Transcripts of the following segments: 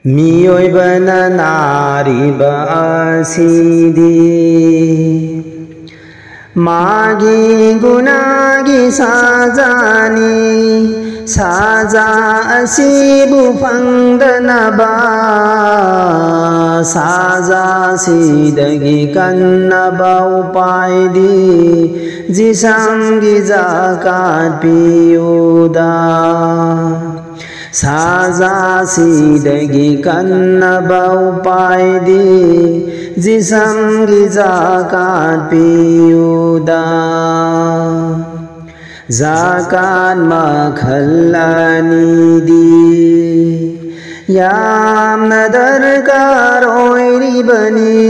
मियोइबना नारिबा असिदि मागी गुनागी साजानी साजा असिबु फंगदनबा साजा सिदगी कन्नबा उपायदी जिसंगी जाकात पियुदा साजा सिदगी कन्नबा उपायदी जिसंगी जाकात पियुदा जाकात मखल्लानिदी यामना दरकार ओइरिबनी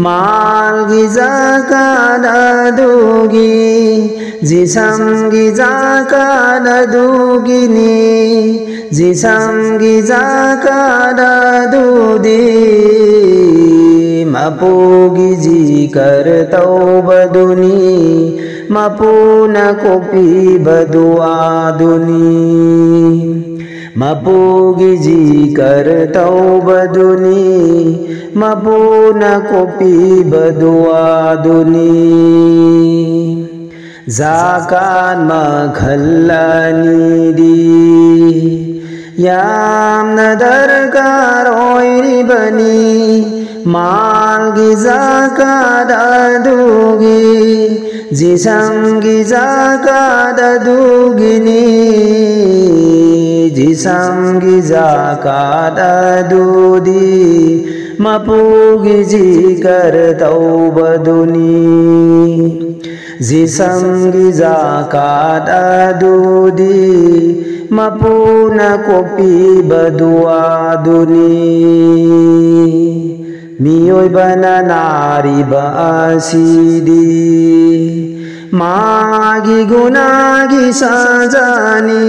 मालगी जाकात अदुगी जिसंगी जाकात अदुगिनी जिसंगी जाकात अदुदी मपोगी जी करतौ बदुनी मपूना कोपी बदुआदुनी मपोगी जी करतौ बदुनी मपूना कोपी बदुआदुनी जाकात मखल्लानिदी यामना दरकार ओइरिबनी मालगी जाकात अदुगी जिसंगी जाकात अदुगिनी जिसंगी जाकात अदुदी मपोगी जी करतौ बदुनी जिसंगी जाकात अदुदी मपूना कोपी बदुआदुनी मियोइबना नारिबा असिदि मागी गुनागी साजानी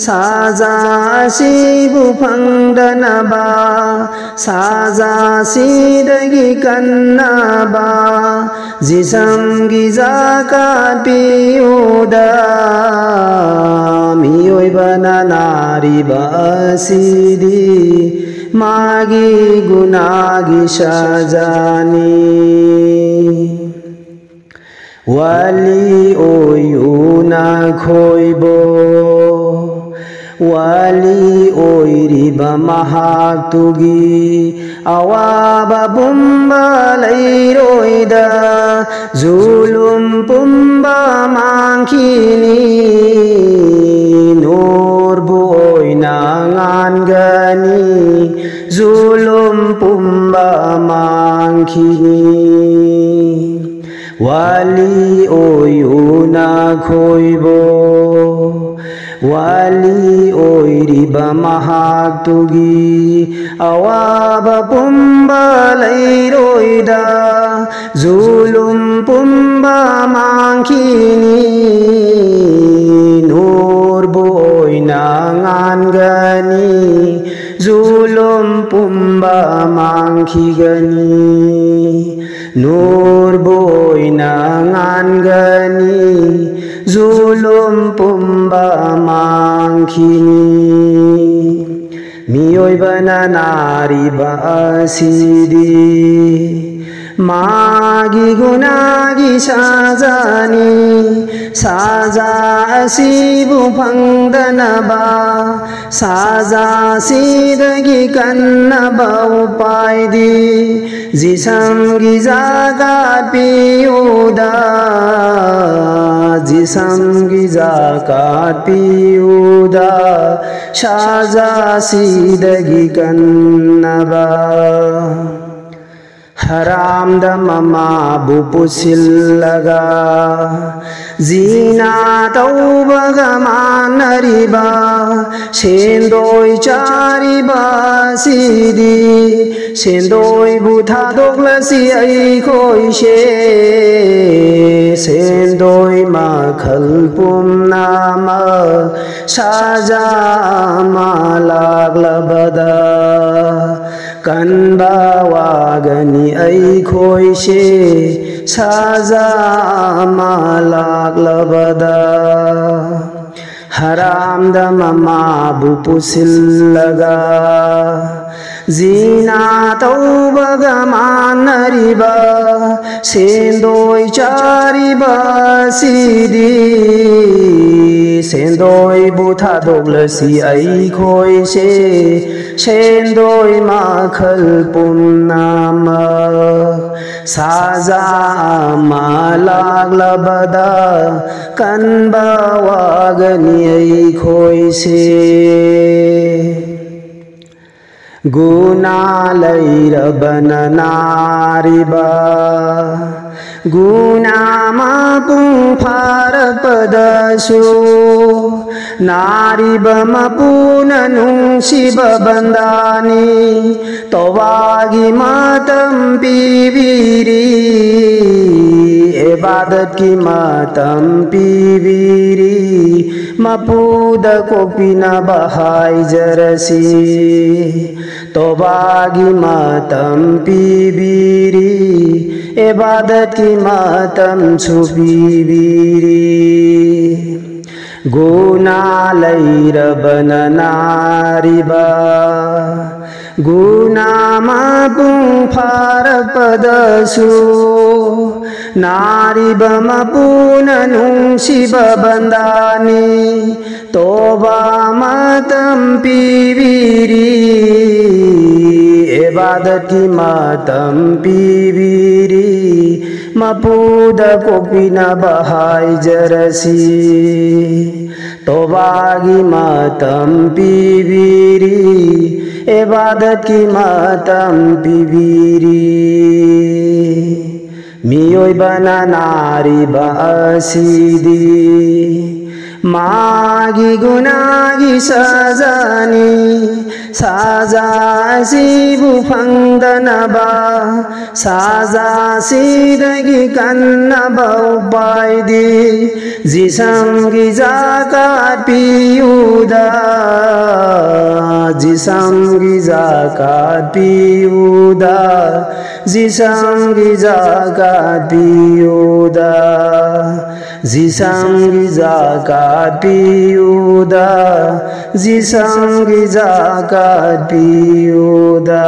साजा असिबु फंगदनबा साजा सिदगी कन्नबा जिसंगी जाकात पियुदा मियोइबना नारिबा असिदि मागी गुनागी साजानी वाली ओयुना खोइबो वाली ओइरिबा महातुगी अवाबा बुम्बा लैरोइदा जुलुम Pumbaa मांखिनी Norbu ओइना nganggani zulum pumba mangkhini wali oyuna khoibo wali oiriba mahatugi awaba pumba lairoida zulum pumba mangkhini nur boina ngangani zulum pumba mangkhigani nur boina ngangani zulum pumba mangkhini miyoibana nariba asidhi magi gunagi sajani saja asibu phangdanaba saja sidagi kannaba upaidi jisangi zakat piyuda jisangi zakat piyuda saja sidagi kannaba हराम दममा बुपुसिल्लगा जीना तौबगमानरिबा सेंदोय चारिबा सिदी सेंदोय बुथा दोगलसी ऐखोइसे सेंदोय माखलपुम नाम साजा मालाग्लबदा kanba wagani ऐखोइसे साजा मालाग्लबदा ꯍꯔꯥꯝꯗ ꯃꯃꯥꯕꯨ ꯄꯨꯁꯤꯜꯂꯒ ꯖꯤꯅꯥ ꯇꯧꯕꯒ ꯃꯥꯟꯅꯔꯤꯕ ꯁꯦꯟꯗꯣꯏ ꯆꯥꯔꯤꯕꯁꯤꯗꯤ ꯁꯦꯟꯗꯣꯏꯕꯨ ꯊꯥꯗꯣꯛꯂꯁꯤ ꯑꯩꯈꯣꯏꯁꯦ ꯁꯦꯟꯗꯣꯏ ꯃꯈꯜ ꯄꯨꯝꯅꯃꯛ ꯁꯥꯖꯥ ꯑꯃ ꯂꯥꯛꯂꯕꯗ ꯀꯟꯕ ꯋꯥꯒꯅꯤ ꯑꯩꯈꯣꯏꯁꯦ ꯒꯨꯅꯥ ꯂꯩꯔꯕꯅ ꯅꯥꯔꯤꯕ ꯒꯨꯅꯥ ꯃꯄꯨꯡ ꯐꯥꯔꯛꯄꯗꯁꯨ ꯅꯥꯔꯤꯕ ꯃꯄꯨꯅ ꯅꯨꯡꯁꯤꯕ ꯕꯟꯗꯥꯅꯤ ꯇꯧꯕꯥꯒꯤ ꯃꯇꯝ ꯄꯤꯕꯤꯔꯤ इबादत की मातम पीवीरी मपूदा कोपिना बहाई जरसी तोबा की मातम पीवीरी इबादत की मातम छुपीवीरी गुना लैरबन नारिबा गुना मपुं फारपदसु नारिब मपुन नुंसिब बंदानी तोबा मतम पीवीरी इबादत की मतम पीवीरी मपूद कोपिना बहाई जरसी तोबागी मतम पीवीरी इबादत की मतम पीवीरी मियोइबना नारिबा असीदी मागी गुनागी सजानी साजासिबु फंगदनबा साजासिदगी कन्नबा उपायदी जिसंगी जाकात पियुदा जिसंगी जाकात पियुदा जिसंगी जाकात पियुदा जिसंगी जाकात पियुदा जिसंगी जाकात पियुदा